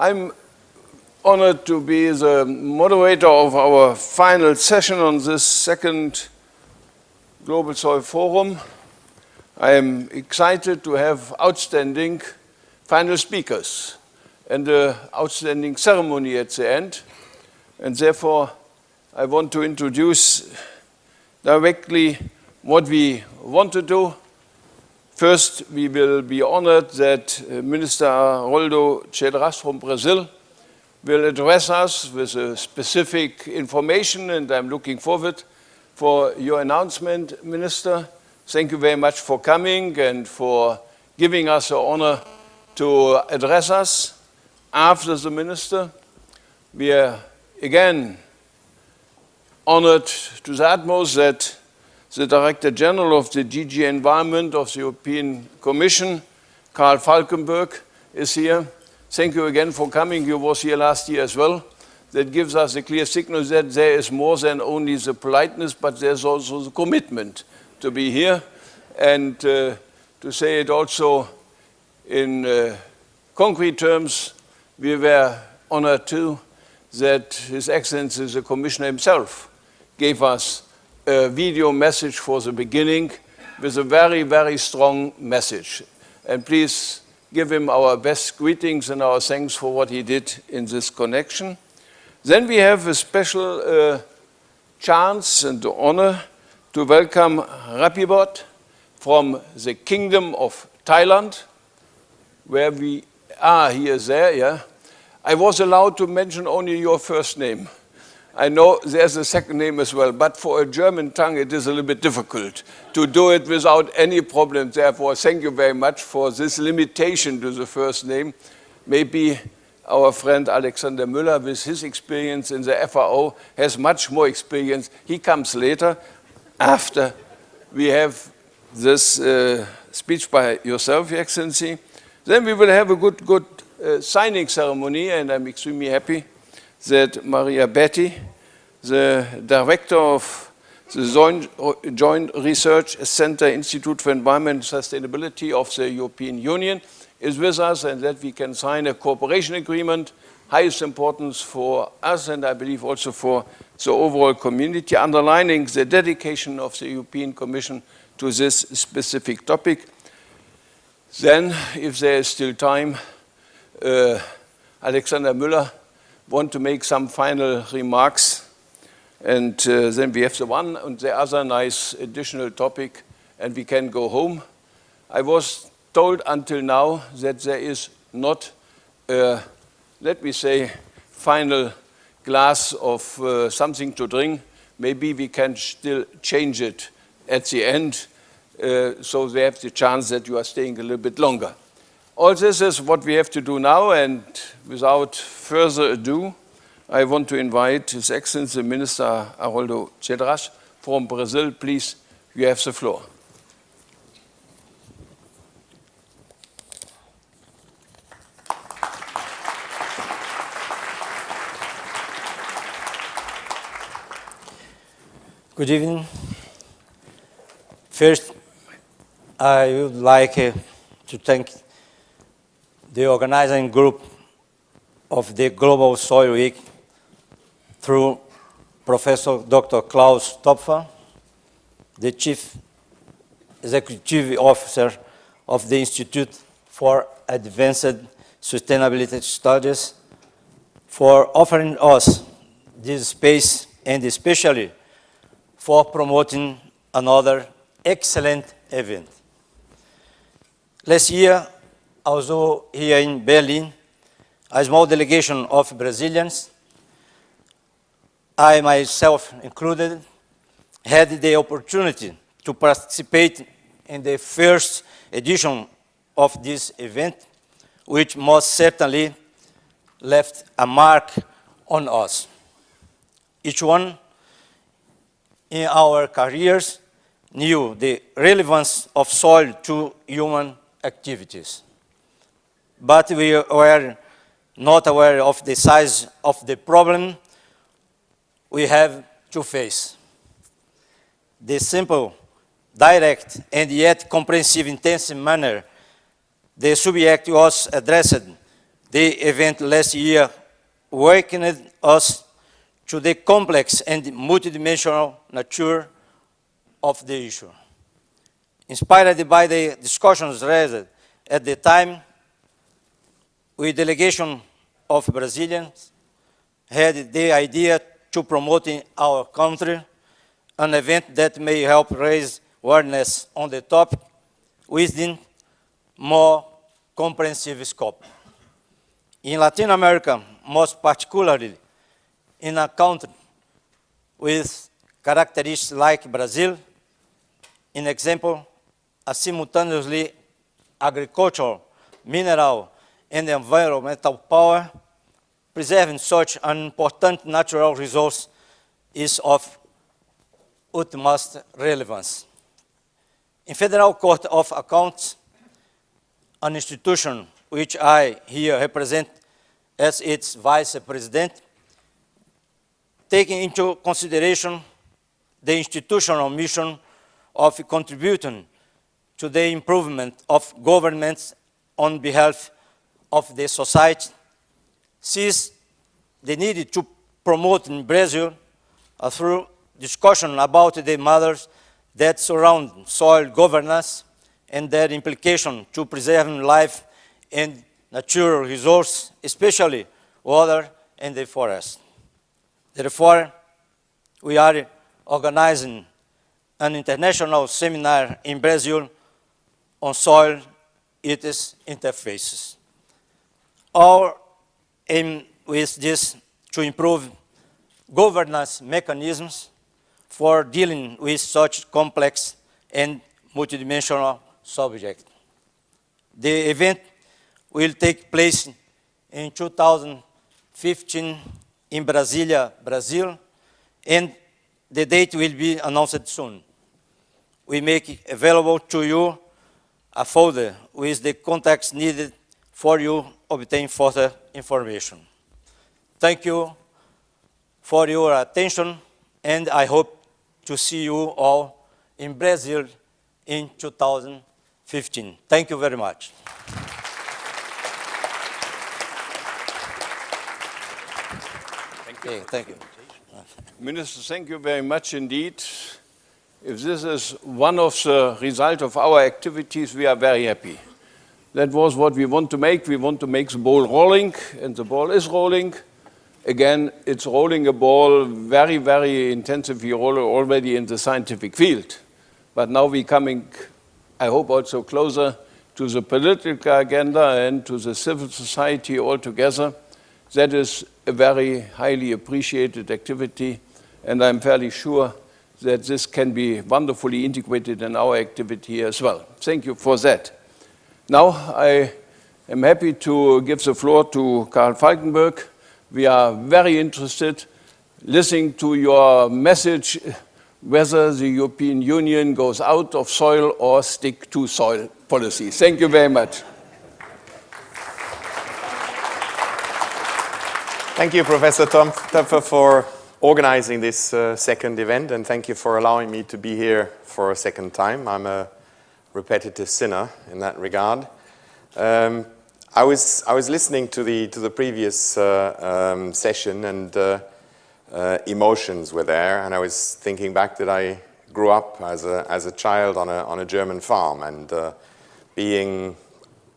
I'm honored to be the moderator of our final session on this second Global Soil Forum. I am excited to have outstanding final speakers and an outstanding ceremony at the end. And therefore, I want to introduce directly what we want to do. First, we will be honored that Minister Haroldo Cedras from Brazil will address us with specific information, and I'm looking forward for your announcement, Minister. Thank you very much for coming and for giving us the honor to address us. After the Minister, we are again honored to the utmost that the Director General of the DG Environment of the European Commission, Karl Falkenberg, is here. Thank you again for coming. You was here last year as well. That gives us a clear signal that there is more than only the politeness, but there's also the commitment to be here. And to say it also in concrete terms, we were honored too that His Excellency the Commissioner himself gave us a video message for the beginning with a very, very strong message. And please give him our best greetings and our thanks for what he did in this connection. Then we have a special chance and the honor to welcome Rapibot from the Kingdom of Thailand, where we are, he is there, yeah. I was allowed to mention only your first name. I know there's a second name as well, but for a German tongue it is a little bit difficult to do it without any problem. Therefore, thank you very much for this limitation to the first name. Maybe our friend Alexander Müller, with his experience in the FAO, has much more experience. He comes later, after we have this speech by yourself, Your Excellency. Then we will have a good signing ceremony, and I'm extremely happy that Maria Betty, the director of the Joint Research Center Institute for Environment and Sustainability of the European Union, is with us, and that we can sign a cooperation agreement, highest importance for us and I believe also for the overall community, underlining the dedication of the European Commission to this specific topic. Then, if there is still time, Alexander Müller want to make some final remarks, and then we have the one and the other nice additional topic, and we can go home. I was told until now that there is not, let me say, final glass of something to drink. Maybe we can still change it at the end, so they have the chance that you are staying a little bit longer. All this is what we have to do now, and without further ado, I want to invite His Excellency Minister Haroldo Cedras from Brazil. Please, you have the floor. Good evening. First, I would like to thank the organizing group of the Global Soil Week through Professor Dr. Klaus Topfer, the Chief Executive Officer of the Institute for Advanced Sustainability Studies, for offering us this space and especially for promoting another excellent event. Last year, also here in Berlin, a small delegation of Brazilians, I myself included, had the opportunity to participate in the first edition of this event, which most certainly left a mark on us. Each one in our careers knew the relevance of soil to human activities. But we were not aware of the size of the problem we have to face. The simple, direct, and yet comprehensive, intensive manner the subject was addressed The event last year awakened us to the complex and multidimensional nature of the issue. Inspired by the discussions raised at the time, we delegation of Brazilians had the idea to promote in our country an event that may help raise awareness on the topic within more comprehensive scope. In Latin America, most particularly in a country with characteristics like Brazil, in example, a simultaneously agricultural, mineral, and environmental power, preserving such an important natural resource is of utmost relevance. In Federal Court of Accounts, an institution which I here represent as its vice president, taking into consideration the institutional mission of contributing to the improvement of governments on behalf of the society, sees the need to promote in Brazil through discussion about the matters that surround soil governance and their implication to preserving life and natural resources, especially water and the forest. Therefore, we are organizing an international seminar in Brazil on soil, its interfaces. Our aim with this to improve governance mechanisms for dealing with such complex and multidimensional subjects. The event will take place in 2015 in Brasilia, Brazil, and the date will be announced soon. We make available to you a folder with the contacts needed for you obtain further information. Thank you for your attention, and I hope to see you all in Brazil in 2015. Thank you very much. Okay, thank you. Minister, thank you very much indeed. If this is one of the results of our activities, we are very happy. That was what we want to make. We want to make the ball rolling, and the ball is rolling. Again, it's rolling a ball very, very intensively already in the scientific field. But now we're coming, I hope, also closer to the political agenda and to the civil society altogether. That is a very highly appreciated activity, and I'm fairly sure that this can be wonderfully integrated in our activity as well. Thank you for that. Now I am happy to give the floor to Karl Falkenberg. We are very interested listening to your message whether the European Union goes out of soil or stick to soil policy. Thank you very much. Thank you, Professor Töpfer, for organizing this second event, and thank you for allowing me to be here for a second time. I'm a repetitive sinner in that regard. I was listening to the previous session, and emotions were there, and I was thinking back that I grew up as a child on a German farm, and being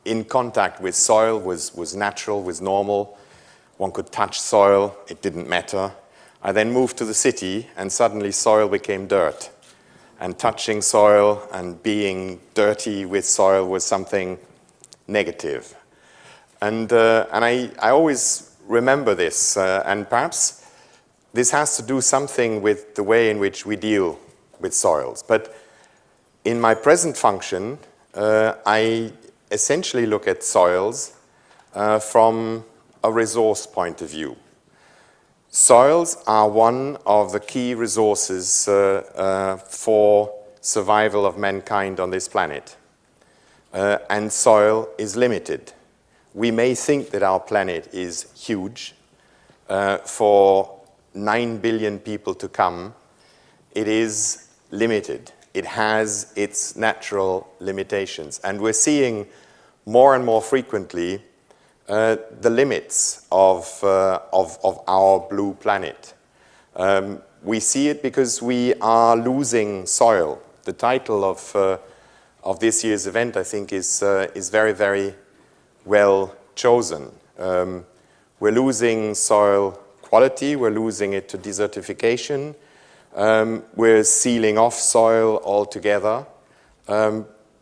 in contact with soil was natural, was normal. One could touch soil, it didn't matter. I then moved to the city, and suddenly soil became dirt. And touching soil and being dirty with soil was something negative. And I always remember this, and perhaps this has to do something with the way in which we deal with soils. But in my present function, I essentially look at soils from a resource point of view. Soils are one of the key resources for survival of mankind on this planet. And soil is limited. We may think that our planet is huge. For 9 billion people to come, it is limited. It has its natural limitations. And we're seeing more and more frequently the limits of our blue planet. We see it because we are losing soil. The title of this year's event, I think, is very, very well chosen. We're losing soil quality, we're losing it to desertification, we're sealing off soil altogether.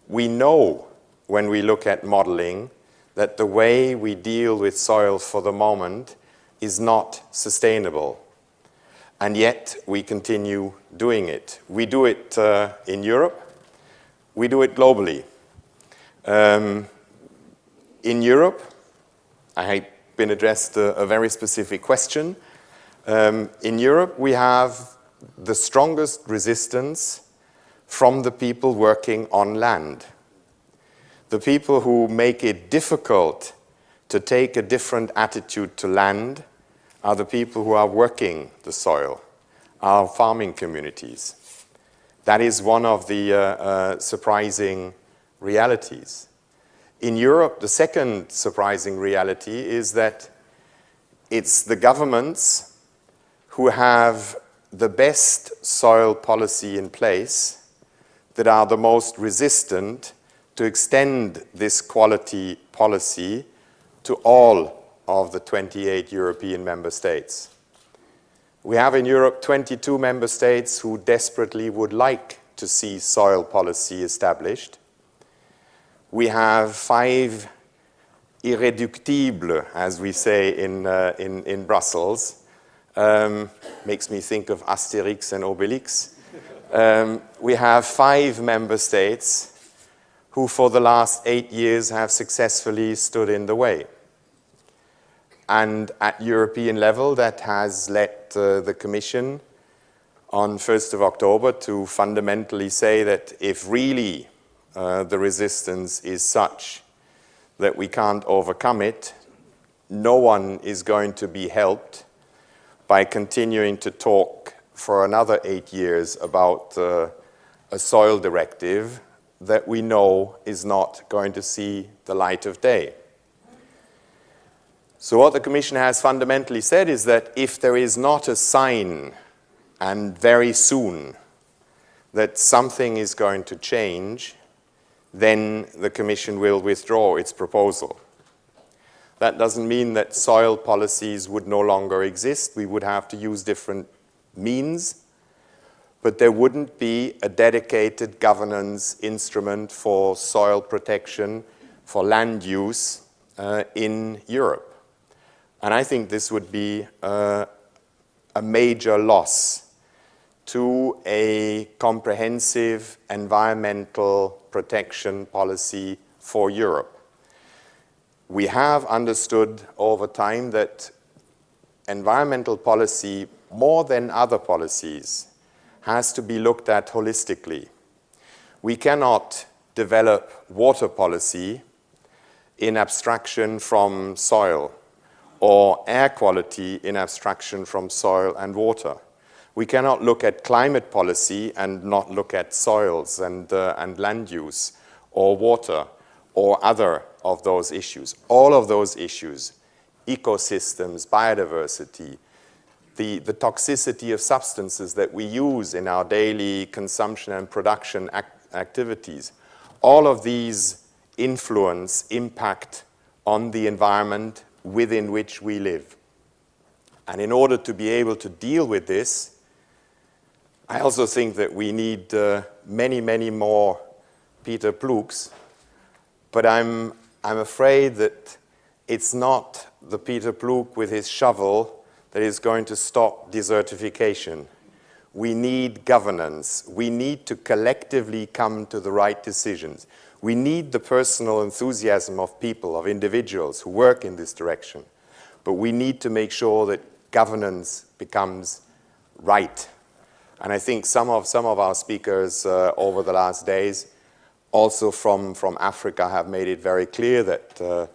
We know when we look at modeling that the way we deal with soil for the moment is not sustainable. And yet we continue doing it. We do it in Europe, we do it globally. In Europe, I have been addressed a very specific question. In Europe, we have the strongest resistance from the people working on land. The people who make it difficult to take a different attitude to land are the people who are working the soil, our farming communities. That is one of the surprising realities. In Europe, the second surprising reality is that it's the governments who have the best soil policy in place that are the most resistant to extend this quality policy to all of the 28 European member states. We have in Europe 22 member states who desperately would like to see soil policy established. We have 5 irréductibles, as we say in Brussels. Makes me think of Asterix and Obelix. We have 5 member states who for the last 8 years have successfully stood in the way. And at European level, that has led the Commission on 1st of October to fundamentally say that if really the resistance is such that we can't overcome it, no one is going to be helped by continuing to talk for another 8 years about a soil directive that we know is not going to see the light of day. So what the Commission has fundamentally said is that if there is not a sign, and very soon, that something is going to change, then the Commission will withdraw its proposal. That doesn't mean that soil policies would no longer exist. We would have to use different means, but there wouldn't be a dedicated governance instrument for soil protection, for land use in Europe. And I think this would be a major loss to a comprehensive environmental protection policy for Europe. We have understood over time that environmental policy, more than other policies, has to be looked at holistically. We cannot develop water policy in abstraction from soil, or air quality in abstraction from soil and water. We cannot look at climate policy and not look at soils and land use, or water, or other of those issues. All of those issues, ecosystems, biodiversity, the toxicity of substances that we use in our daily consumption and production activities, all of these influence, impact on the environment within which we live. And in order to be able to deal with this, I also think that we need many, many more Peter Ploegs, but I'm afraid that it's not the Peter Ploeg with his shovel that is going to stop desertification. We need governance. We need to collectively come to the right decisions. We need the personal enthusiasm of people, of individuals who work in this direction. But we need to make sure that governance becomes right. And I think some of our speakers over the last days, also from Africa, have made it very clear that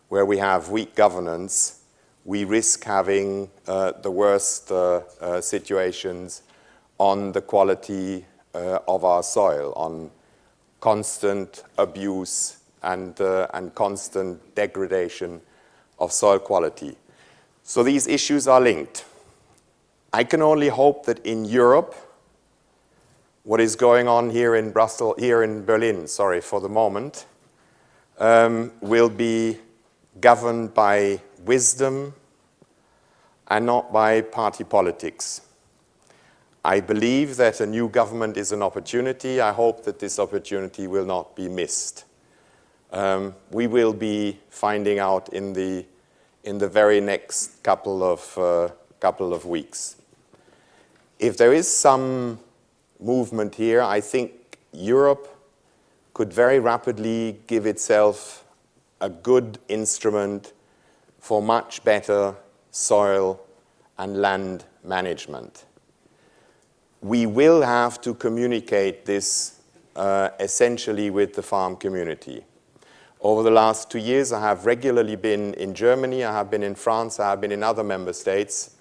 where we have weak governance, we risk having the worst situations on the quality of our soil, on constant abuse and constant degradation of soil quality. So these issues are linked. I can only hope that in Europe, what is going on here in Berlin, for the moment, will be governed by wisdom and not by party politics. I believe that a new government is an opportunity. I hope that this opportunity will not be missed. We will be finding out in the very next couple of weeks. If there is some movement here, I think Europe could very rapidly give itself a good instrument for much better soil and land management. We will have to communicate this essentially with the farm community. Over the last 2 years, I have regularly been in Germany, I have been in France, I have been in other member states,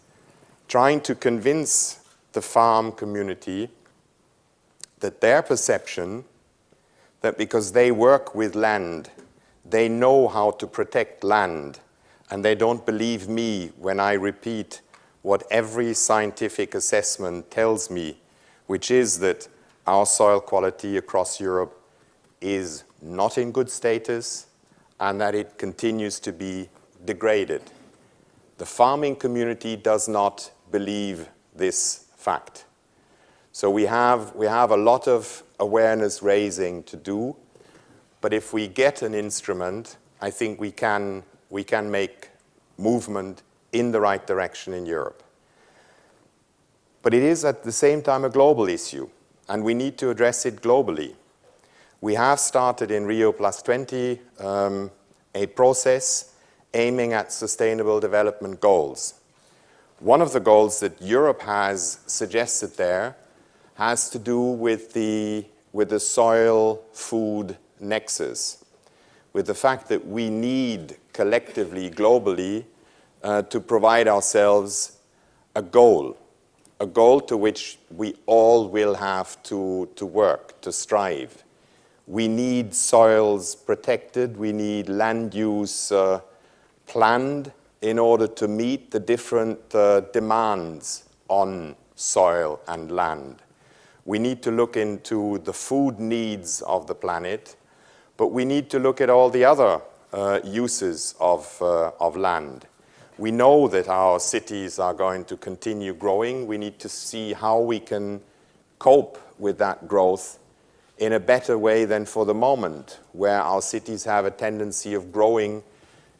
trying to convince the farm community that their perception that because they work with land, they know how to protect land, and they don't believe me when I repeat what every scientific assessment tells me, which is that our soil quality across Europe is not in good status and that it continues to be degraded. The farming community does not believe this fact. So we have a lot of awareness raising to do, but if we get an instrument, I think we can make movement in the right direction in Europe. But it is at the same time a global issue, and we need to address it globally. We have started in Rio+20 a process aiming at sustainable development goals. One of the goals that Europe has suggested there has to do with the soil-food nexus, with the fact that we need collectively, globally, to provide ourselves a goal to which we all will have to work, to strive. We need soils protected, we need land use planned in order to meet the different demands on soil and land. We need to look into the food needs of the planet, but we need to look at all the other uses of land. We know that our cities are going to continue growing. We need to see how we can cope with that growth in a better way than for the moment, where our cities have a tendency of growing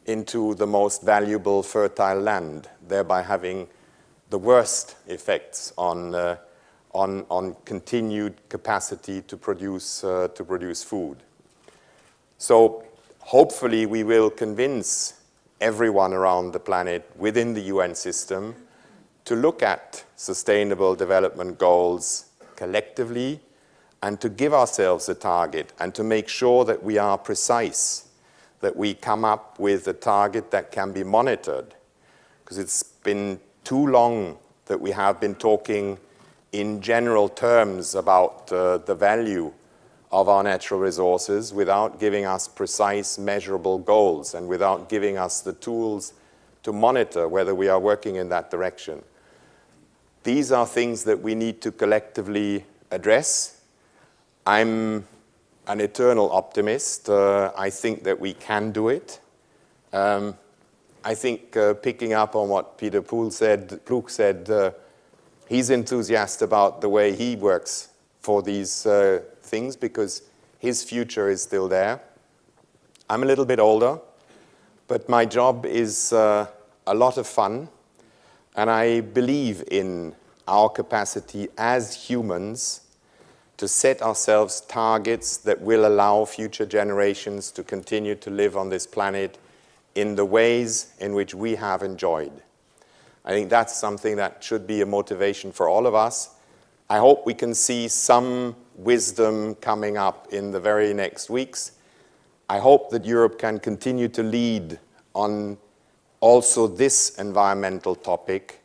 into the most valuable fertile land, thereby having the worst effects on continued capacity to produce food. So hopefully we will convince everyone around the planet within the UN system to look at sustainable development goals collectively and to give ourselves a target and to make sure that we are precise, that we come up with a target that can be monitored. Because it's been too long that we have been talking in general terms about the value of our natural resources without giving us precise measurable goals and without giving us the tools to monitor whether we are working in that direction. These are things that we need to collectively address. I'm an eternal optimist. I think that we can do it. I think picking up on what Peter Ploeg said, he's enthusiastic about the way he works for these things because his future is still there. I'm a little bit older, but my job is a lot of fun, and I believe in our capacity as humans to set ourselves targets that will allow future generations to continue to live on this planet in the ways in which we have enjoyed. I think that's something that should be a motivation for all of us. I hope we can see some wisdom coming up in the very next weeks. I hope that Europe can continue to lead on also this environmental topic,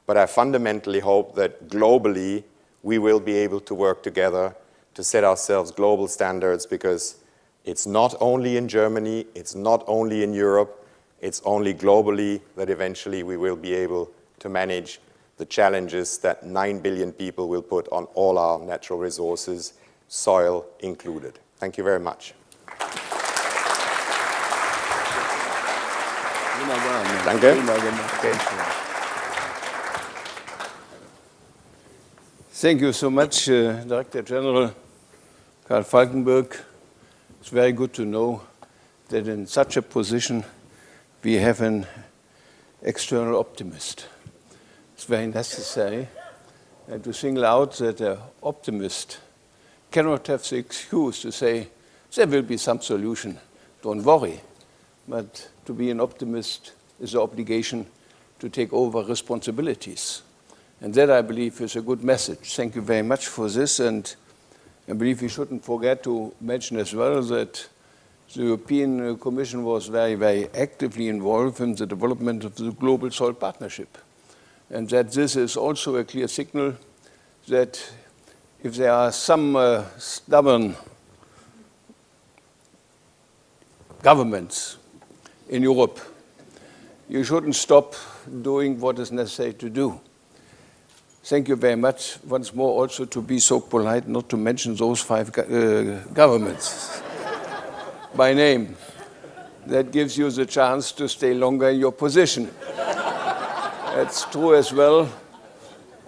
but I fundamentally hope that globally we will be able to work together to set ourselves global standards, because it's not only in Germany, it's not only in Europe, It's only globally that eventually we will be able to manage the challenges that 9 billion people will put on all our natural resources, soil included. Thank you very much. Danke. Thank you so much, Director General Karl Falkenberg. It's very good to know that in such a position we have an external optimist. It's very necessary to single out that an optimist cannot have the excuse to say, there will be some solution, don't worry. But to be an optimist is the obligation to take over responsibilities. And that, I believe, is a good message. Thank you very much for this. And I believe we shouldn't forget to mention as well that the European Commission was very, very actively involved in the development of the Global Soil Partnership. And that this is also a clear signal that if there are some stubborn governments in Europe, you shouldn't stop doing what is necessary to do. Thank you very much once more also to be so polite not to mention those 5 governments by name. That gives you the chance to stay longer in your position. That's true as well.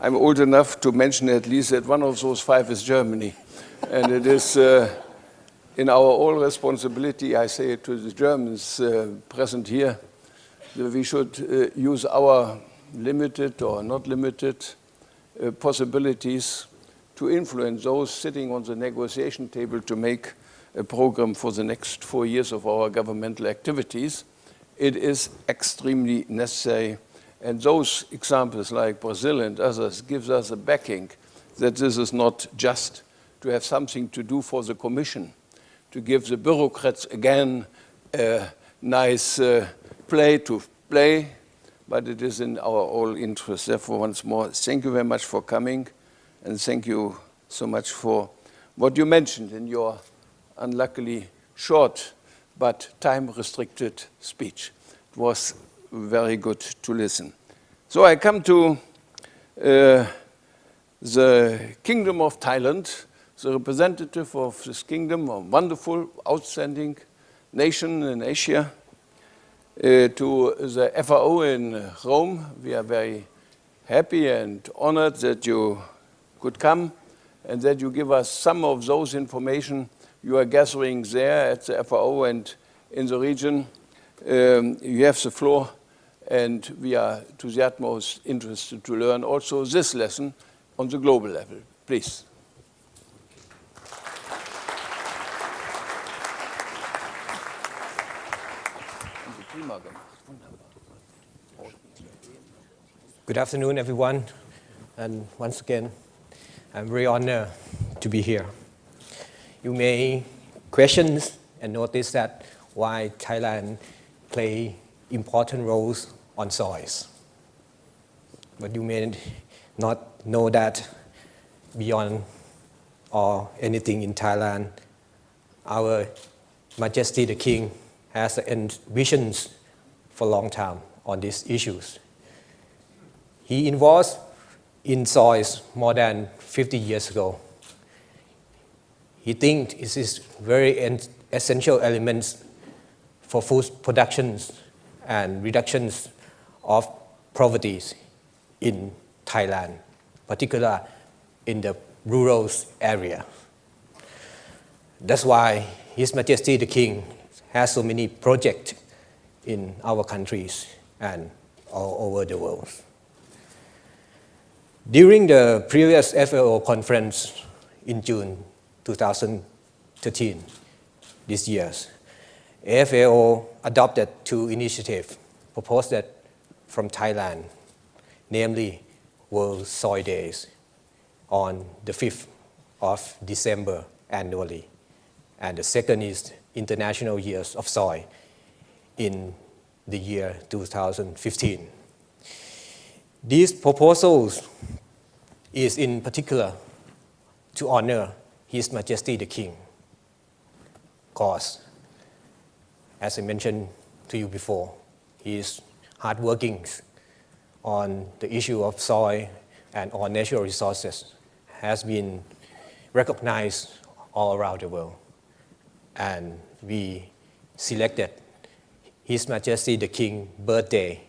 I'm old enough to mention at least that one of those 5 is Germany. And it is in our all responsibility, I say it to the Germans present here, that we should use our limited or not limited possibilities to influence those sitting on the negotiation table to make a program for the next 4 years of our governmental activities. It is extremely necessary. And those examples like Brazil and others gives us a backing that this is not just to have something to do for the Commission, to give the bureaucrats again a nice play to play, but it is in our all interest. Therefore, once more, thank you very much for coming, and thank you so much for what you mentioned in your unluckily short but time-restricted speech. It was very good to listen. So I come to the Kingdom of Thailand, the representative of this kingdom, a wonderful, outstanding nation in Asia, to the FAO in Rome. We are very happy and honored that you could come and that you give us some of those information you are gathering there at the FAO and in the region. You have the floor, and we are to the utmost interested to learn also this lesson on the global level. Please. Good afternoon, everyone. And once again, I'm very honored to be here. You may question and notice that why Thailand play important roles on soils. But you may not know that beyond or anything in Thailand, our Majesty the King has visions for a long time on these issues. He involved in soils more than 50 years ago. He thinks it is very essential elements for food production and reductions of poverty in Thailand, particularly in the rural area. That's why His Majesty the King has so many projects in our countries and all over the world. During the previous FAO conference in June 2013, this year, FAO adopted 2 initiatives proposed from Thailand, namely World Soil Days on the 5th of December annually, and the second is International Years of Soil in the year 2015. These proposals is in particular to honor His Majesty the King, because, as I mentioned to you before, his hard workings on the issue of soil and on natural resources has been recognized all around the world. And we selected His Majesty the King birthday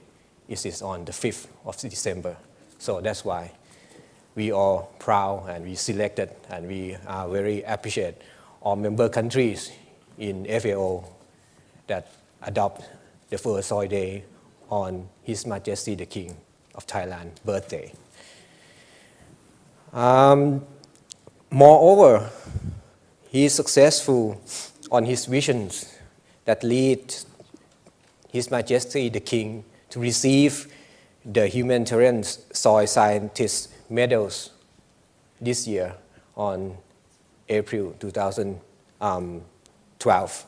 is on the 5th of December. So that's why we are proud and we selected and we are very appreciate all member countries in FAO that adopt the first soil day on His Majesty the King of Thailand birthday. Moreover, he is successful on his visions that lead His Majesty the King to receive the Humanitarian Soil Scientist medals this year on April 2012.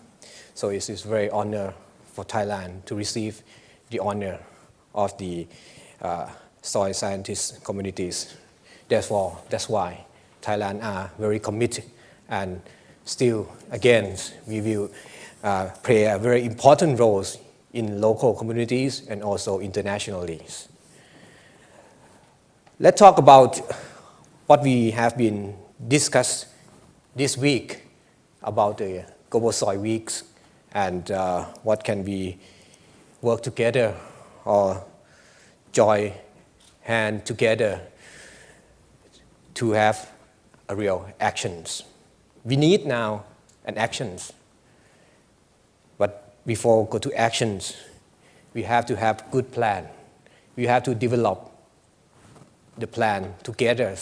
So it is very honor for Thailand to receive the honor of the soil scientist communities. Therefore, that's why Thailand are very committed, and still, again, we will play a very important role in local communities and also internationally. Let's talk about what we have been discussed this week about the Global Soil Weeks and what can we work together or join hands together to have a real actions. We need now an actions, but before go to actions, we have to have good plan. We have to develop the plan together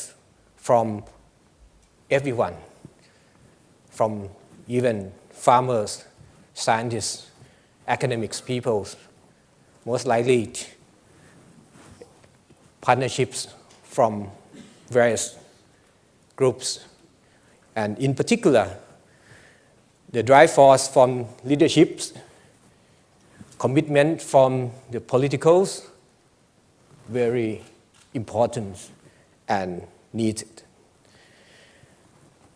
from everyone, from even farmers, scientists, academics, people, most likely partnerships from various groups, and in particular, the drive force from leaderships, commitment from the politicals, very important and needed.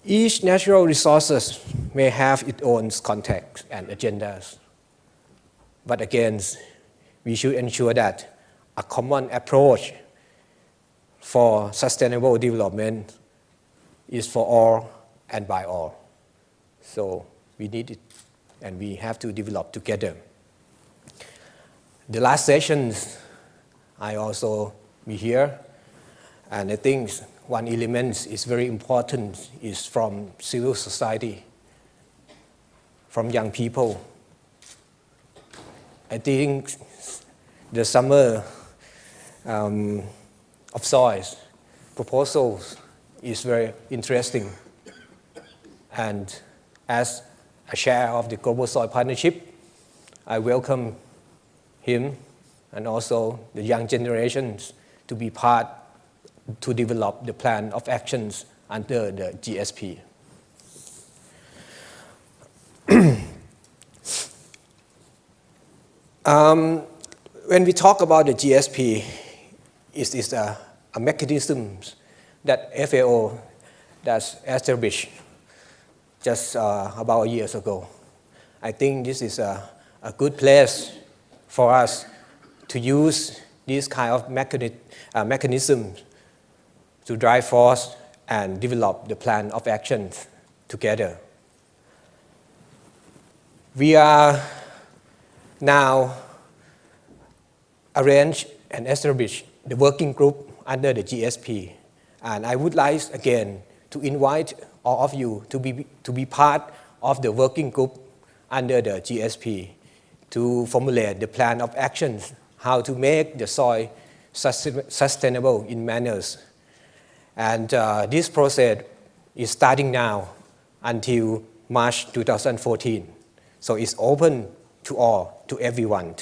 Each natural resources may have its own context and agendas, but again, we should ensure that a common approach for sustainable development is for all and by all. So we need it and we have to develop together. The last sessions, I also be here, and I think one element is very important is from civil society, from young people. I think the Summer of Soils proposals is very interesting, and as a chair of the Global Soil Partnership, I welcome him and also the young generations to be part to develop the plan of actions under the GSP. When we talk about the GSP, it is a mechanism that FAO has established just about years ago. I think this is a good place for us to use this kind of mechanism to drive force and develop the plan of action together. We are now arranged and established the working group under the GSP, and I would like again to invite all of you to be part of the working group under the GSP to formulate the plan of actions how to make the soil sustainable in manners. And this process is starting now until March 2014. So it's open to all, to everyone.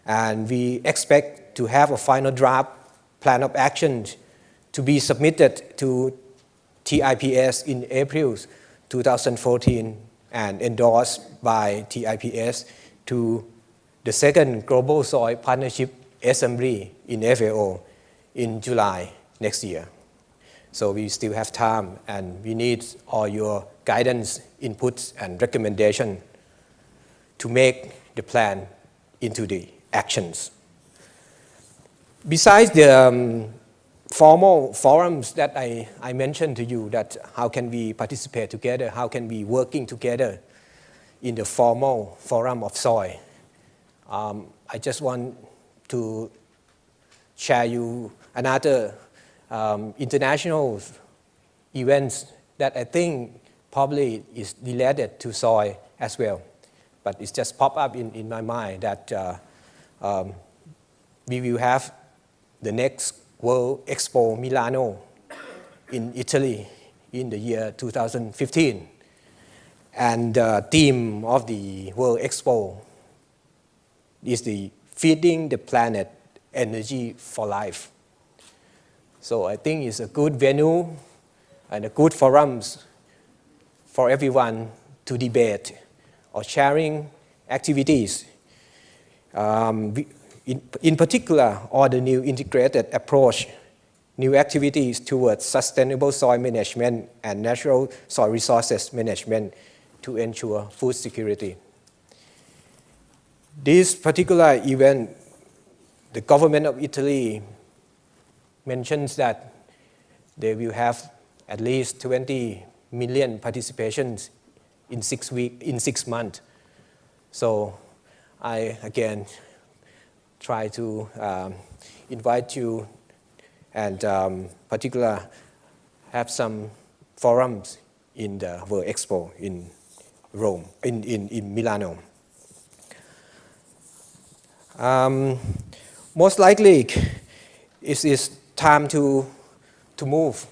And we expect to have a final draft plan of action to be submitted to TIPS in April 2014 and endorsed by TIPS to the second Global Soil Partnership Assembly in FAO in July next year. So we still have time and we need all your guidance, inputs and recommendation to make the plan into the actions. Besides the formal forums that I mentioned to you, that how can we participate together, how can we working together in the formal forum of soil. I just want to share you another international events that I think probably is related to soil as well. But it's just popped up in my mind that we will have the next World Expo Milano in Italy in the year 2015. And the theme of the World Expo is the Feeding the Planet, Energy for Life. So I think it's a good venue and a good forums for everyone to debate or sharing activities. In particular, all the new integrated approach, new activities towards sustainable soil management and natural soil resources management to ensure food security. This particular event, the government of Italy mentions that they will have at least 20 million participations in 6 months. So I again try to invite you and particular have some forums in the World Expo in Rome, in Milano. Most likely it is time to move,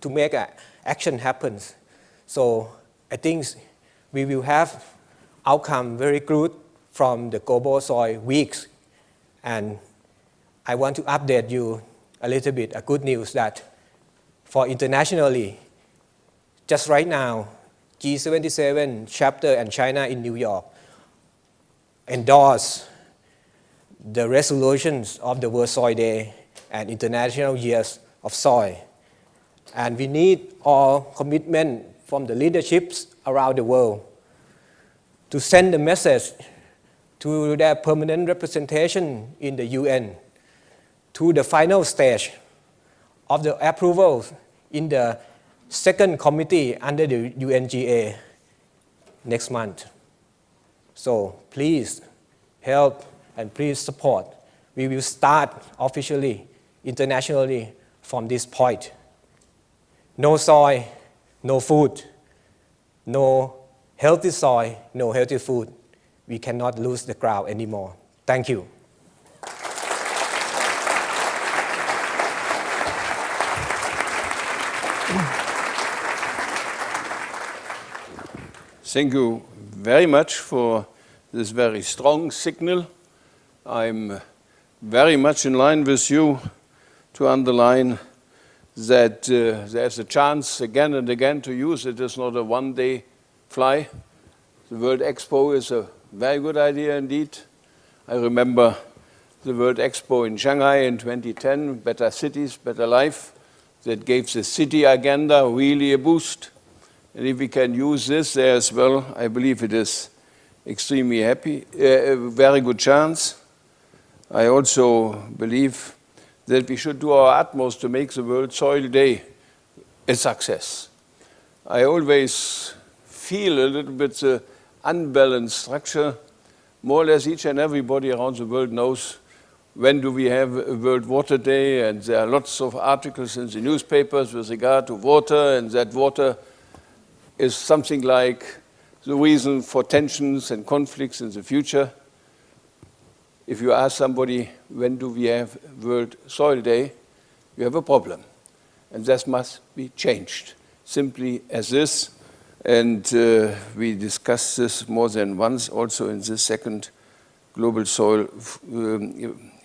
to make action happen. So I think we will have outcome very good from the Global Soil Weeks. And I want to update you a little bit, a good news that for internationally, just right now, G77 chapter and China in New York endorse the resolutions of the World Soil Day and International Years of Soil. And we need all commitment from the leaderships around the world to send the message to their permanent representation in the UN, to the final stage of the approval in the second committee under the UNGA next month. So please help and please support. We will start officially, internationally from this point. No soil, no food. No healthy soil, no healthy food. We cannot lose the ground anymore. Thank you. Thank you very much for this very strong signal. I'm very much in line with you to underline that there's a chance again and again to use it. It's not a one-day fly. The World Expo is a very good idea indeed. I remember the World Expo in Shanghai in 2010, Better Cities, Better Life, that gave the city agenda really a boost. And if we can use this there as well, I believe it is extremely happy, a very good chance. I also believe that we should do our utmost to make the World Soil Day a success. I always feel a little bit the unbalanced structure. More or less each and everybody around the world knows when do we have a World Water Day, and there are lots of articles in the newspapers with regard to water, and that water is something like the reason for tensions and conflicts in the future. If you ask somebody, when do we have World Soil Day, you have a problem. And that must be changed, simply as this. And we discussed this more than once also in the second Global Soil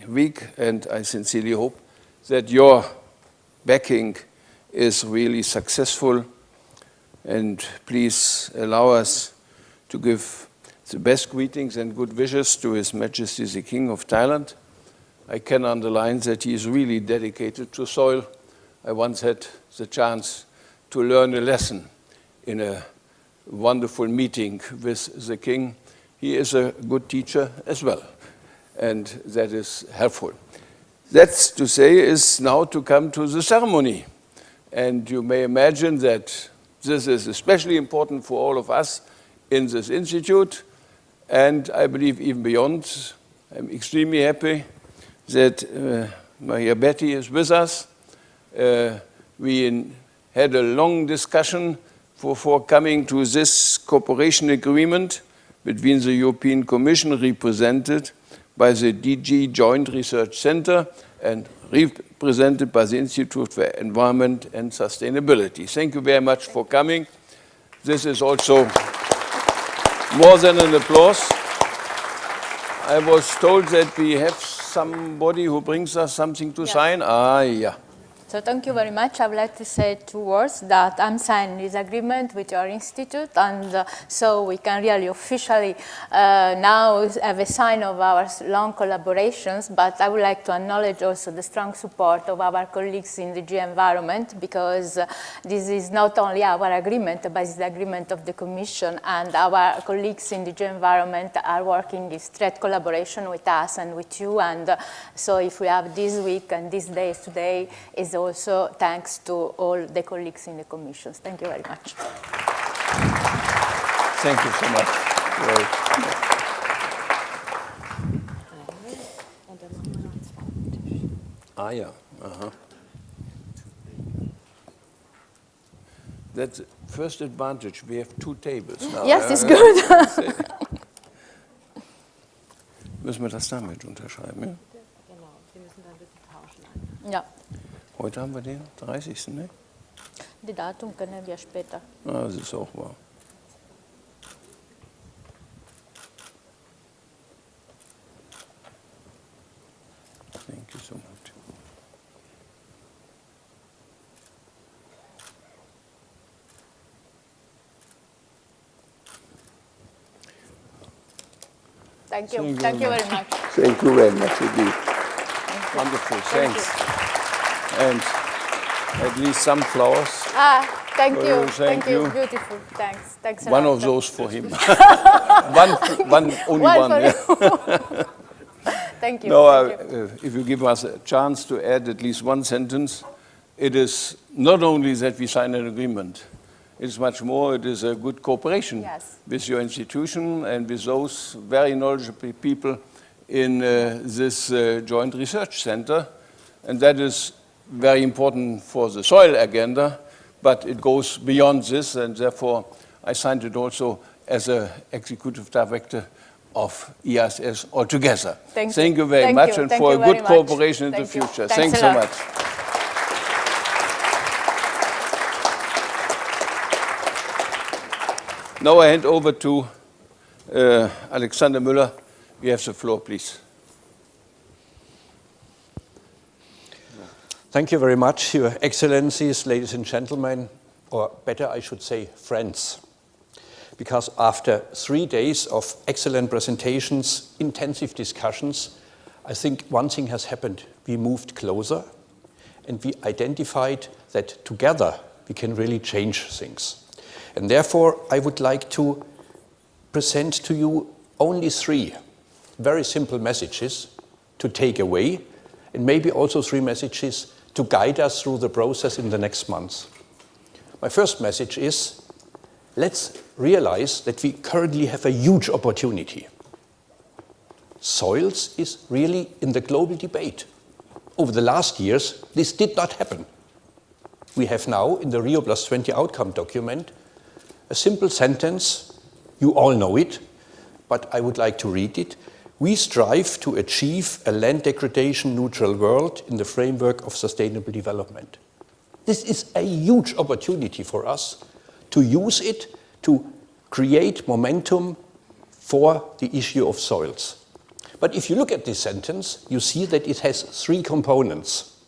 Week. And I sincerely hope that your backing is really successful. And please allow us to give the best greetings and good wishes to His Majesty the King of Thailand. I can underline that he is really dedicated to soil. I once had the chance to learn a lesson in a wonderful meeting with the King. He is a good teacher as well. and that is helpful. That's to say is now to come to the ceremony. And you may imagine that this is especially important for all of us in this institute, and I believe even beyond. I'm extremely happy that Maria Betty is with us. We had a long discussion for coming to this cooperation agreement between the European Commission, represented by the DG Joint Research Center and represented by the Institute for Environment and Sustainability. Thank you very much for coming. This is also more than an applause. I was told that we have somebody who brings us something to sign. Ah, yeah. So thank you very much. I would like to say 2 words that I'm signing this agreement with your institute, and so we can really officially now have a sign of our long collaborations. But I would like to acknowledge also the strong support of our colleagues in the DG Environment, because this is not only our agreement, but it's the agreement of the Commission, and our colleagues in the DG Environment are working in straight collaboration with us and with you. And so if we have this week and these days today, is also thanks to all the colleagues in the commissions. Thank you very much. Thank you so much. Great. Ah, yeah. That's the first advantage. We have 2 tables now. Yes, it's good. Müssen wir das damit unterschreiben? Ja? Genau, wir müssen dann ein bisschen tauschen. Ja, Heute haben wir den 30. Ne? die Datum können wir später. Ah, das ist auch wahr. Thank you so much. Thank you. Thank you very much. Thank you very much indeed. Wonderful, Thank thanks. And at least some flowers. Ah, thank you. Oh, thank you. Beautiful. Thanks. Thanks a One lot. of those for him. Only one. for Yeah. you. Thank you. No, Thank you. if you give us a chance to add at least one sentence, it is not only that we sign an agreement, it's much more, it is a good cooperation Yes. with your institution and with those very knowledgeable people in this joint research center. And that is very important for the soil agenda, but it goes beyond this, and therefore I signed it also as an executive director of ESS altogether. Thank you. Thank you very Thank much, you. and Thank for a you very good much. cooperation in the Thank you. future. Thanks Thanks a so lot. much. Now I hand over to Alexander Müller. You have the floor, please. Thank you very much, Your Excellencies, ladies and gentlemen, or better, I should say, friends. Because after 3 days of excellent presentations, intensive discussions, I think one thing has happened. We moved closer, and we identified that together we can really change things. And therefore, I would like to present to you only 3 very simple messages to take away, and maybe also 3 messages to guide us through the process in the next months. My first message is, let's realize that we currently have a huge opportunity. Soils is really in the global debate. Over the last years, this did not happen. We have now, in the Rio+20 outcome document, a simple sentence, you all know it, but I would like to read it. We strive to achieve a land degradation neutral world in the framework of sustainable development. This is a huge opportunity for us to use it to create momentum for the issue of soils. But if you look at this sentence, you see that it has 3 components.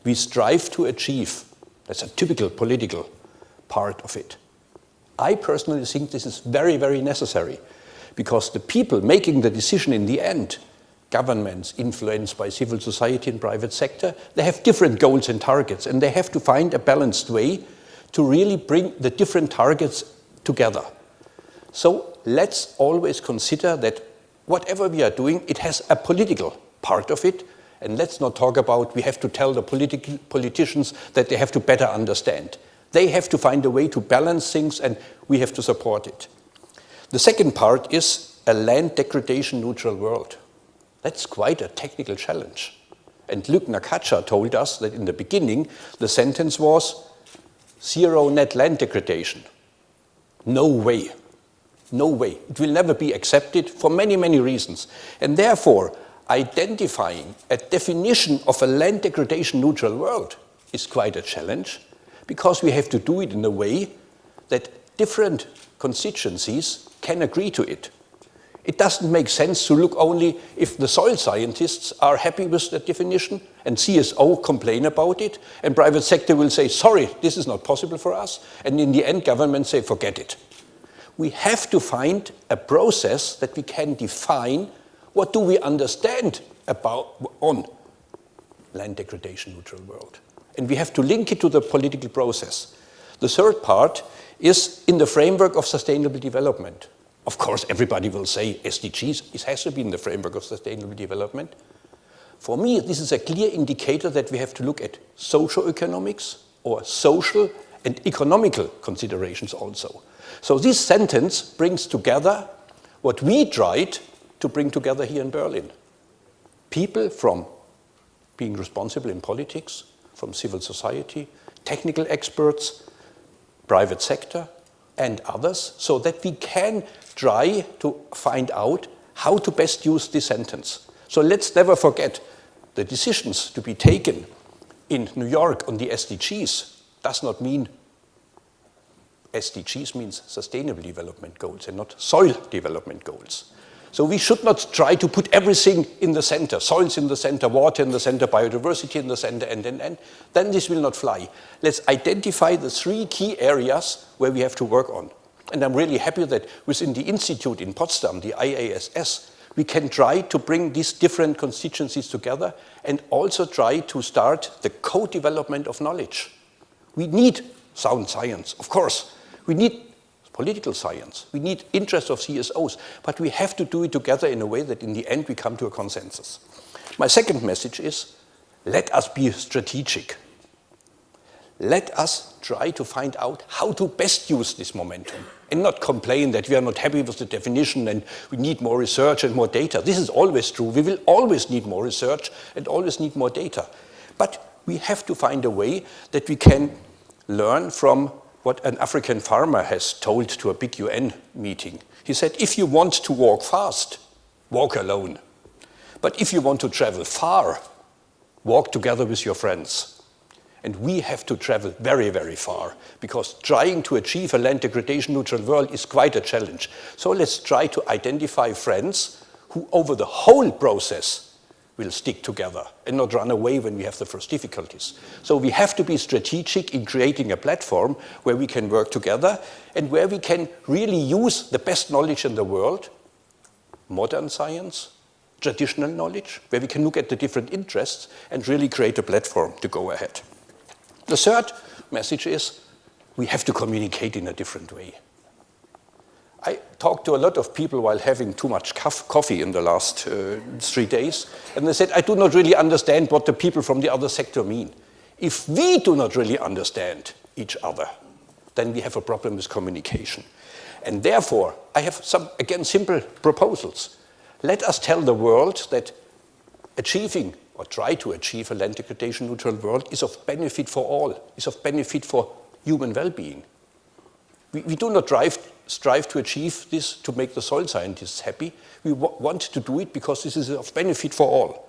We strive to achieve, that's a typical political part of it. I personally think this is very, very necessary, because the people making the decision in the end, governments influenced by civil society and private sector, they have different goals and targets, and they have to find a balanced way to really bring the different targets together. So let's always consider that whatever we are doing, it has a political part of it. And let's not talk about we have to tell the politicians that they have to better understand. They have to find a way to balance things, and we have to support it. The second part is a land degradation neutral world. That's quite a technical challenge. And Luc Nakacha told us that in the beginning, the sentence was zero net land degradation. No way. No way. It will never be accepted for many, many reasons. And therefore, identifying a definition of a land degradation neutral world is quite a challenge, because we have to do it in a way that different constituencies can agree to it. It doesn't make sense to look only if the soil scientists are happy with that definition and CSO complain about it, and private sector will say, sorry, this is not possible for us, and in the end government say, forget it. We have to find a process that we can define what do we understand about on land degradation neutral world. And we have to link it to the political process. The third part is in the framework of sustainable development. Of course, everybody will say SDGs, it has to be in the framework of sustainable development. For me, this is a clear indicator that we have to look at socio-economics or social and economical considerations also. So this sentence brings together what we tried to bring together here in Berlin. People from being responsible in politics, from civil society, technical experts, private sector, and others, so that we can try to find out how to best use this sentence. So let's never forget the decisions to be taken in New York on the SDGs does not mean SDGs means Sustainable Development Goals and not Soil Development Goals. So we should not try to put everything in the center, soils in the center, water in the center, biodiversity in the center, and. Then this will not fly. Let's identify the 3 key areas where we have to work on. And I'm really happy that within the institute in Potsdam, the IASS, we can try to bring these different constituencies together and also try to start the co-development of knowledge. We need sound science, of course. We need political science. We need interest of CSOs, but we have to do it together in a way that in the end we come to a consensus. My second message is, let us be strategic. Let us try to find out how to best use this momentum and not complain that we are not happy with the definition and we need more research and more data. This is always true. We will always need more research and always need more data. But we have to find a way that we can learn from what an African farmer has told to a big UN meeting. He said, if you want to walk fast, walk alone. But if you want to travel far, walk together with your friends. And we have to travel very, very far, because trying to achieve a land degradation neutral world is quite a challenge. So let's try to identify friends who over the whole process will stick together and not run away when we have the first difficulties. So we have to be strategic in creating a platform where we can work together and where we can really use the best knowledge in the world, modern science, traditional knowledge, where we can look at the different interests and really create a platform to go ahead. The third message is we have to communicate in a different way. I talked to a lot of people while having too much coffee in the last 3 days, and they said, I do not really understand what the people from the other sector mean. If we do not really understand each other, then we have a problem with communication. And therefore, I have some, again, simple proposals. Let us tell the world that achieving or try to achieve a land degradation neutral world is of benefit for all, is of benefit for human well-being. We do not strive to achieve this to make the soil scientists happy. We want to do it because this is of benefit for all.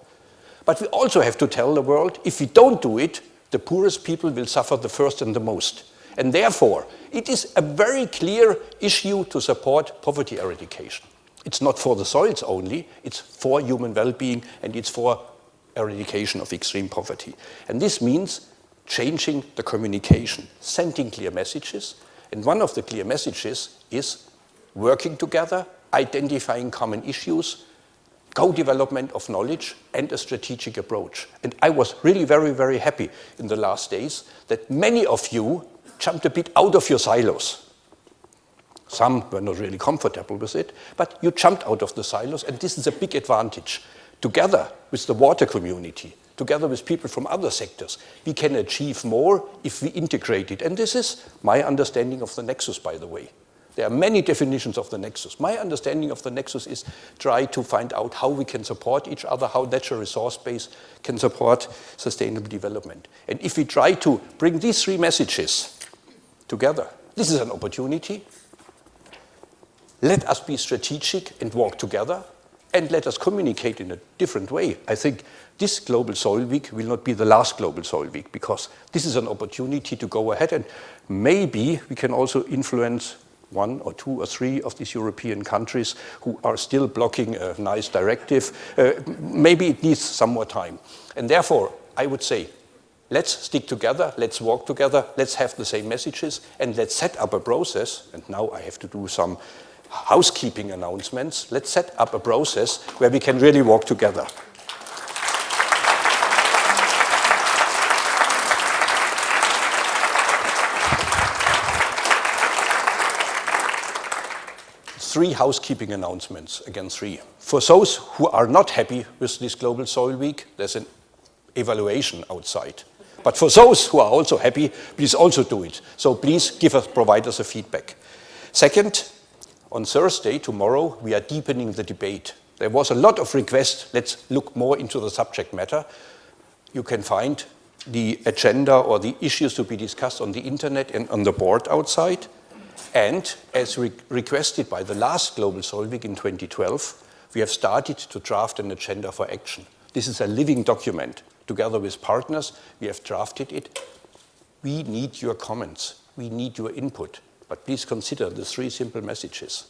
But we also have to tell the world, if we don't do it, the poorest people will suffer the first and the most. And therefore, it is a very clear issue to support poverty eradication. It's not for the soils only, it's for human well-being and it's for eradication of extreme poverty. And this means changing the communication, sending clear messages. And one of the clear messages is working together, identifying common issues, co-development of knowledge, and a strategic approach. And I was really very, very happy in the last days that many of you jumped a bit out of your silos. Some were not really comfortable with it, but you jumped out of the silos, and this is a big advantage. Together with the water community, together with people from other sectors, we can achieve more if we integrate it. And this is my understanding of the Nexus, by the way. There are many definitions of the Nexus. My understanding of the Nexus is try to find out how we can support each other, how natural resource base can support sustainable development. And if we try to bring these three messages together, this is an opportunity. Let us be strategic and work together, and let us communicate in a different way. I think this Global Soil Week will not be the last Global Soil Week, because this is an opportunity to go ahead, and maybe we can also influence 1 or 2 or 3 of these European countries who are still blocking a nice directive. Maybe it needs some more time. And therefore, I would say, let's stick together, let's work together, let's have the same messages, and let's set up a process. And now I have to do some housekeeping announcements. Let's set up a process where we can really work together. Three housekeeping announcements, again 3. For those who are not happy with this Global Soil Week, there's an evaluation outside. But for those who are also happy, please also do it. So please provide us a feedback. Second, on Thursday, tomorrow, we are deepening the debate. There was a lot of requests. Let's look more into the subject matter. You can find the agenda or the issues to be discussed on the internet and on the board outside. And as requested by the last Global Soil Week in 2012, we have started to draft an agenda for action. This is a living document. Together with partners, we have drafted it. We need your comments. We need your input. But please consider the 3 simple messages.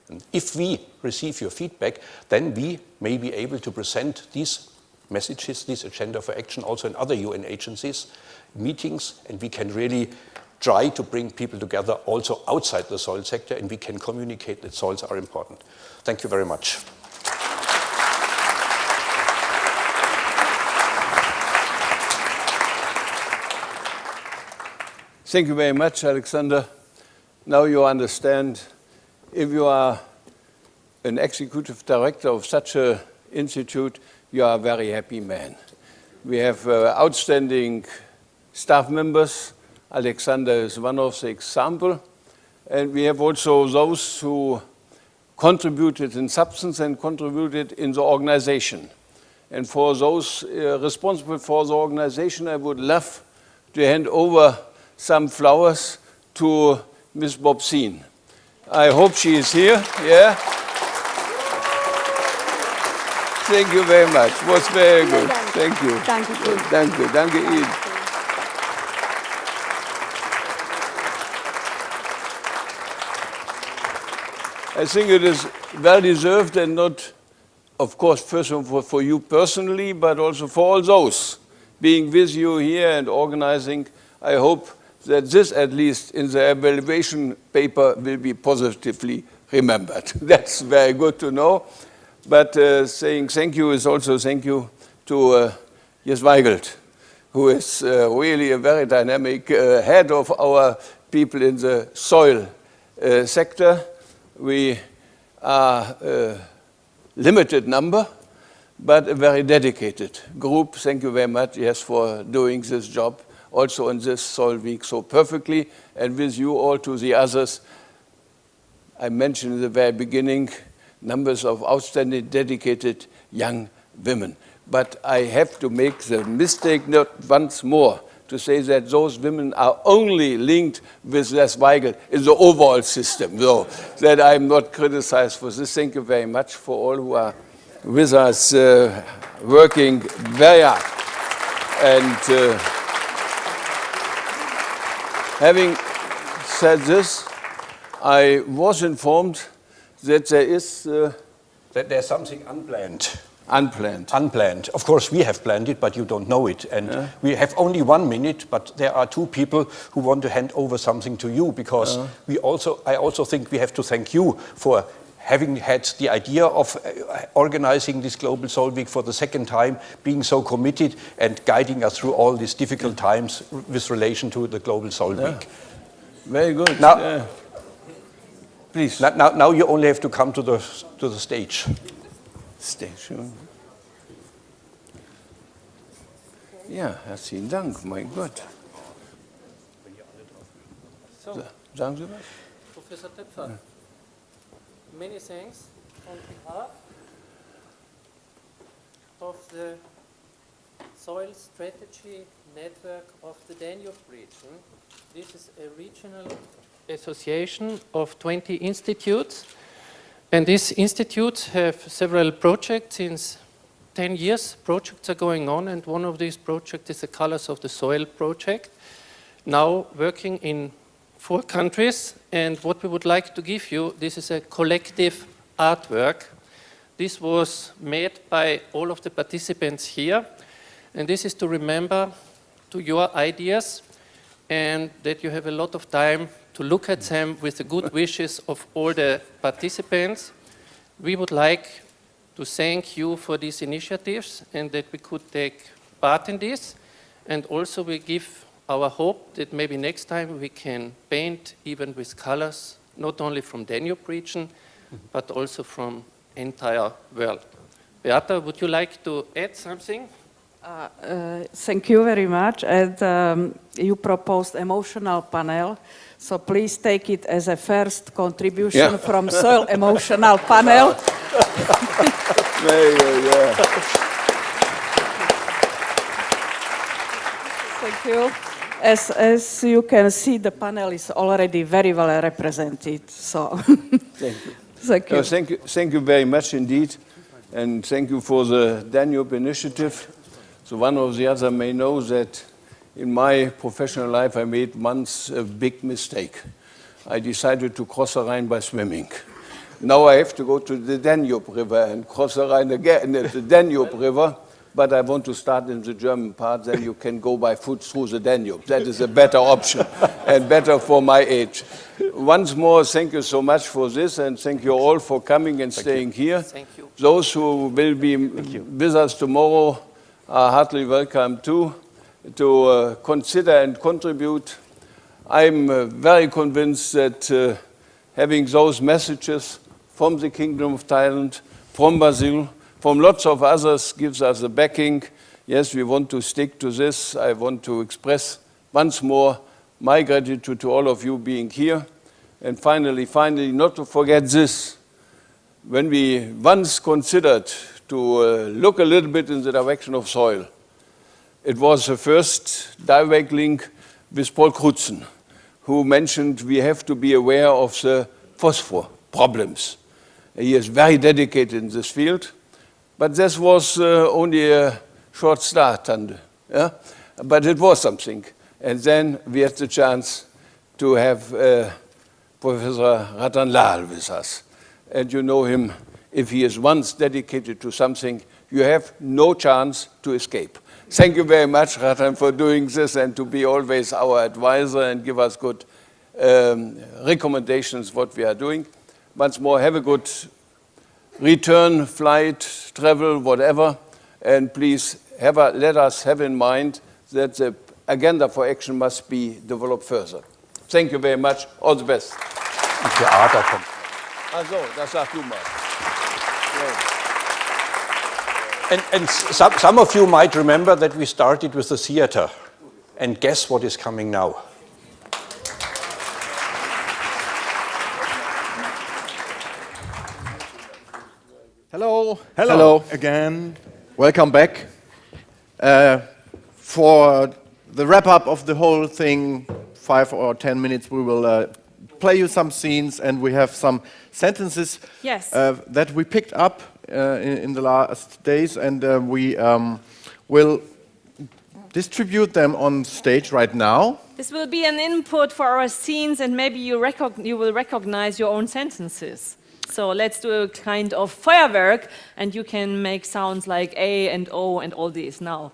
And if we receive your feedback, then we may be able to present these messages, this agenda for action, also in other UN agencies, meetings, and we can really try to bring people together also outside the soil sector, and we can communicate that soils are important. Thank you very much. Thank you very much, Alexander. Now you understand, if you are an executive director of such an institute, you are a very happy man. We have outstanding staff members. Alexander is one of the examples. And we have also those who contributed in substance and contributed in the organization. And for those responsible for the organization, I would love to hand over some flowers to Ms. Bobsin. I hope she is here. Yeah. Thank you very much. It was very good. Thank you. Danke schön. Danke. Danke Ihnen. I think it is well deserved, and not, of course, first of all for you personally, but also for all those being with you here and organizing. I hope that this, at least in the evaluation paper, will be positively remembered. That's very good to know. But saying thank you is also thank you to Jens Weigelt, who is really a very dynamic head of our people in the soil sector. We are a limited number, but a very dedicated group. Thank you very much, yes, for doing this job also on this Soil Week so perfectly. And with you all to the others, I mentioned in the very beginning, numbers of outstanding, dedicated young women. But I have to make the mistake not once more to say that those women are only linked with Les Weigel in the overall system, so that I'm not criticized for this. Thank you very much for all who are with us, working very hard. And having said this, I was informed that there is That there's something unplanned. unplanned. Unplanned. Of course, we have planned it, but you don't know it. And we have only 1 minute, but there are 2 people who want to hand over something to you, because I also think we have to thank you for having had the idea of organizing this Global Soil Week for the 2nd time, being so committed and guiding us through all these difficult times with relation to the Global Soil Week. Very good. Now, Please. Now you only have to come to the stage. Stage. Ja, herzlichen Dank, mein Gott. So, Sagen Sie was? Professor Töpfer, many thanks on behalf of the Soil Strategy Network of the Danube region. This is a regional association of 20 institutes, and these institutes have several projects. Since 10 years, projects are going on, and one of these projects is the Colors of the Soil project, now working in 4 countries. And what we would like to give you, this is a collective artwork. This was made by all of the participants here, and this is to remember to your ideas, and that you have a lot of time to look at them with the good wishes of all the participants. We would like to thank you for these initiatives and that we could take part in this, and also we give our hope that maybe next time we can paint even with colors, not only from Danube region, but also from entire world. Beata, would you like to add something? Thank you very much. And you proposed emotional panel, so please take it as a first contribution from Soil Emotional Panel. Thank you. As you can see, the panel is already very well represented. So Thank you. thank you. Thank you very much indeed, and thank you for the Danube initiative. So one or the other may know that in my professional life I made once a big mistake. I decided to cross the Rhine by swimming. Now I have to go to the Danube River and cross the Rhine again at the Danube River, but I want to start in the German part, then you can go by foot through the Danube. That is a better option and better for my age. Once more, thank you so much for this, and thank you all for coming and staying here. Thank you. Those who will be with us tomorrow are heartily welcome too, to consider and contribute. I'm very convinced that having those messages from the Kingdom of Thailand, from Brazil, from lots of others gives us a backing. Yes, we want to stick to this. I want to express once more my gratitude to all of you being here. And finally, not to forget this. When we once considered to look a little bit in the direction of soil, it was the first direct link with Paul Crutzen, who mentioned we have to be aware of the phosphor problems. He is very dedicated in this field, but this was only a short start, but it was something. And then we had the chance to have Professor Ratan Lal with us. And you know him, if he is once dedicated to something, you have no chance to escape. Thank you very much, Ratan, for doing this and to be always our advisor and give us good recommendations what we are doing. Once more, have a good return, flight, travel, whatever, and please let us have in mind that the agenda for action must be developed further. Thank you very much. All the best. Theater kommt. Also, das sagst du mal. And some of you might remember that we started with the theater. And guess what is coming now? Hello. Hello again. Welcome back. For the wrap-up of the whole thing, 5 or 10 minutes, we will play you some scenes, and we have some sentences that we picked up in the last days, and we will distribute them on stage right now. This will be an input for our scenes, and maybe you will recognize your own sentences. So let's do a kind of firework, and you can make sounds like A and O and all these now.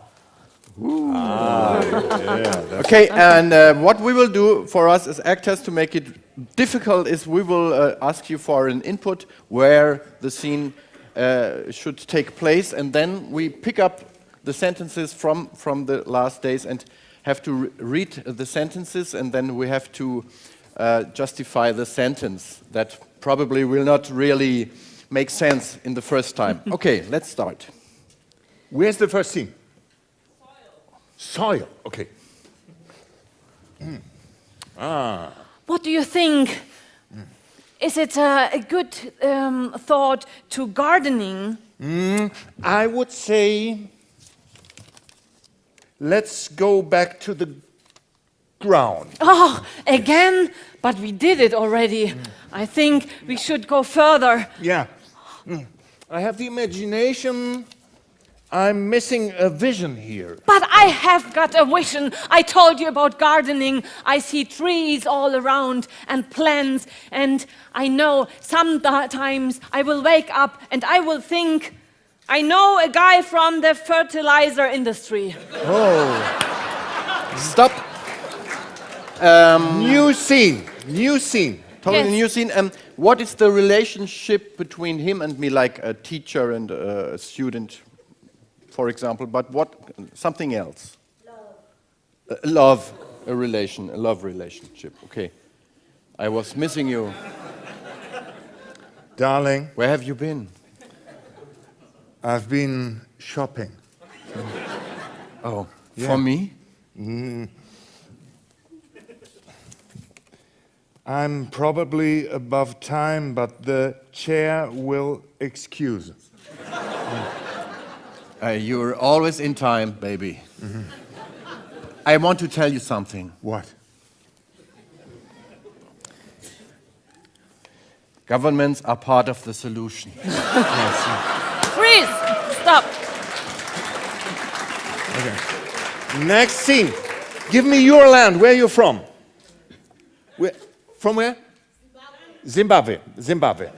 Okay, and what we will do for us as actors to make it difficult is we will ask you for an input where the scene should take place, and then we pick up the sentences from the last days and have to read the sentences, and then we have to justify the sentence that probably will not really make sense in the first time. Okay, let's start. Where's the first scene? Soil. Okay. What do you think? Is it a good thought to gardening? I would say let's go back to the ground. Oh, again? But we did it already. I think we should go further. Yeah. I have the imagination. I'm missing a vision here. But I have got a vision. I told you about gardening. I see trees all around and plants, and I know sometimes I will wake up and I will think, I know a guy from the fertilizer industry. Stop. New scene. New scene. Totally Yes. new scene. What is the relationship between him and me, like a teacher and a student, for example? But what? Something else. Love. A love relationship. Okay. I was missing you. Darling, Where have you been? I've been shopping. Oh, for me? I'm probably above time, but the chair will excuse. You're always in time, baby. I want to tell you something. What? Governments are part of the solution. Freeze! Stop! Next scene. Give me your land. Where are you from? From where? Zimbabwe. Zimbabwe.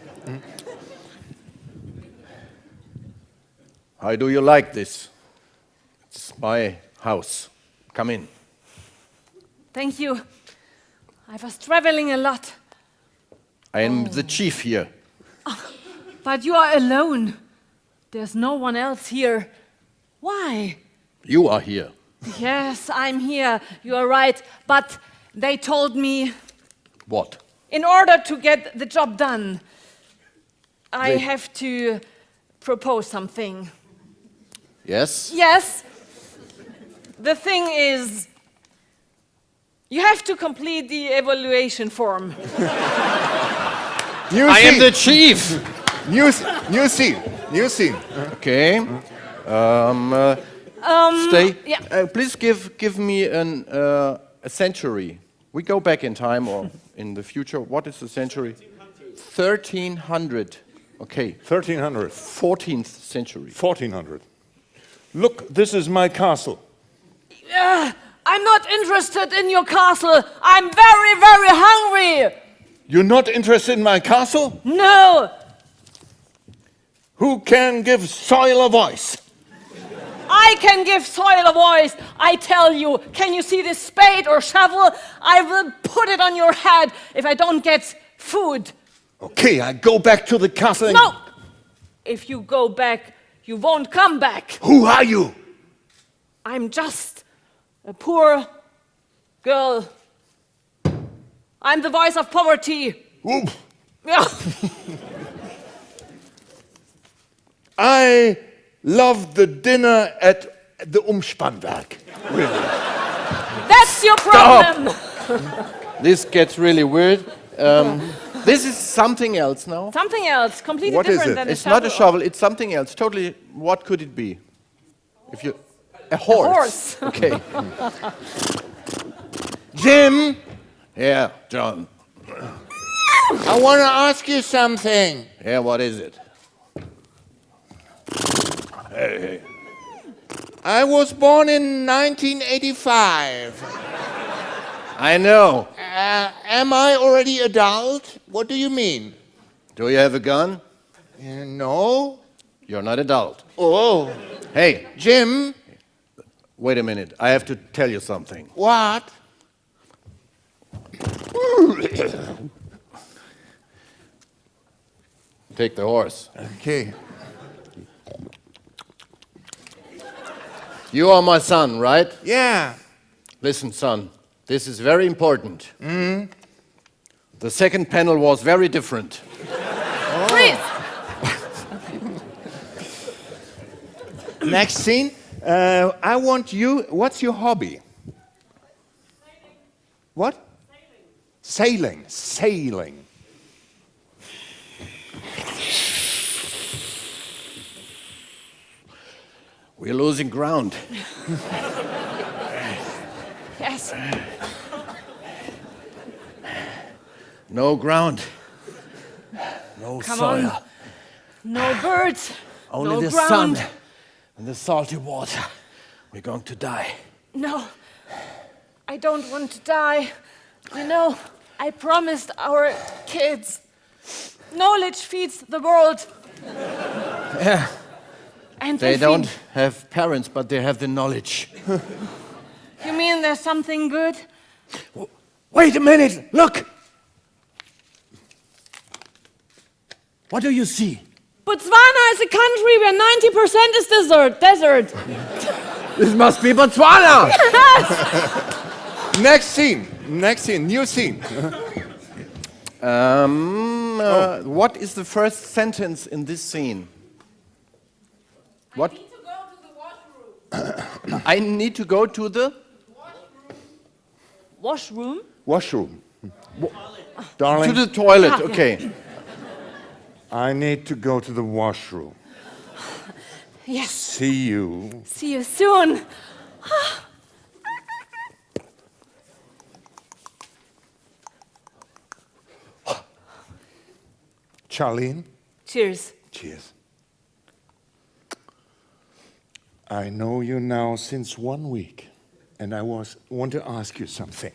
How do you like this? It's my house. Come in. Thank you. I was traveling a lot, I am the chief here. but you are alone. There's no one else here. Why? You are here. Yes, I'm here. You are right. But they told me What? in order to get the job done, I They- have to propose something. Yes? Yes. The thing is, you have to complete the evaluation form. New I am scene. the chief. New scene. New scene. Okay. Stay. yeah. Please give me a century. We go back in time or in the future. What is the century? 1300. Okay. 1300. 14th century. 1400. Look, this is my castle. I'm not interested in your castle. I'm very, very hungry. You're not interested in my castle? No, Who can give soil a voice? I can give soil a voice. I tell you, can you see this spade or shovel? I will put it on your head if I don't get food. Okay, I go back to the castle. and- No! If you go back, you won't come back. Who are you? I'm just a poor girl. I'm the voice of poverty. Oop. Yeah. I love the dinner at the Umspannwerk. That's your problem. This gets really weird. This is something else now. Something else, completely What is different it? than It's a not a shovel. shovel. It's something else. Totally. What could it be? If you, a horse. horse. Okay. Jim, Yeah, John. I want to ask you something. Yeah, what is it? Hey. I was born in 1985. I know. Am I already adult? What do you mean? Do you have a gun? No. You're not adult. Oh, Hey, Jim, wait a minute. I have to tell you something. what? Take the horse. Okay. You are my son, right? Yeah. Listen, son. This is very important. The second panel was very different. Please. Next scene. I want you. What's your hobby? What? Sailing. Sailing. We're losing ground. Yes. No ground. No Come soil. on. No birds. Only no the ground. sun and the salty water. We're going to die. No. I don't want to die. You know, I promised our kids. Knowledge feeds the world. Yeah. And They feed- don't have parents, but they have the knowledge. You mean there's something good? Wait a minute, look! What do you see? Botswana is a country where 90% is desert. This must be Botswana! Next scene. Next scene. New scene. What is the first sentence in this scene? What? I need to go to the Washroom? Washroom. Darling, to the toilet. Okay. I need to go to the washroom. Yes. See you. See you soon. Charlene. Cheers. Cheers. I know you now since 1 week, and I want to ask you something.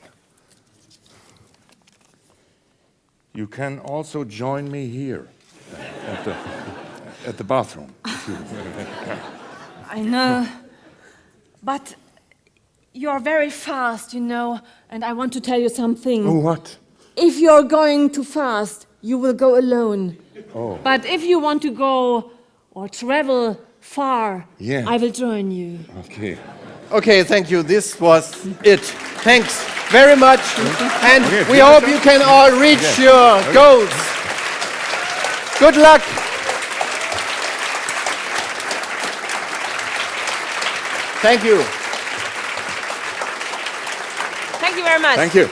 You can also join me here at the bathroom. I know. But you're very fast, you know, and I want to tell you something. Oh, what? If you're going too fast, you will go alone. Oh. But if you want to go or travel far, Yeah. I will join you. Okay. Okay, thank you. This was it. Thanks very much. And we hope you can all reach your goals. Good luck. Thank you. Thank you very much. Thank you.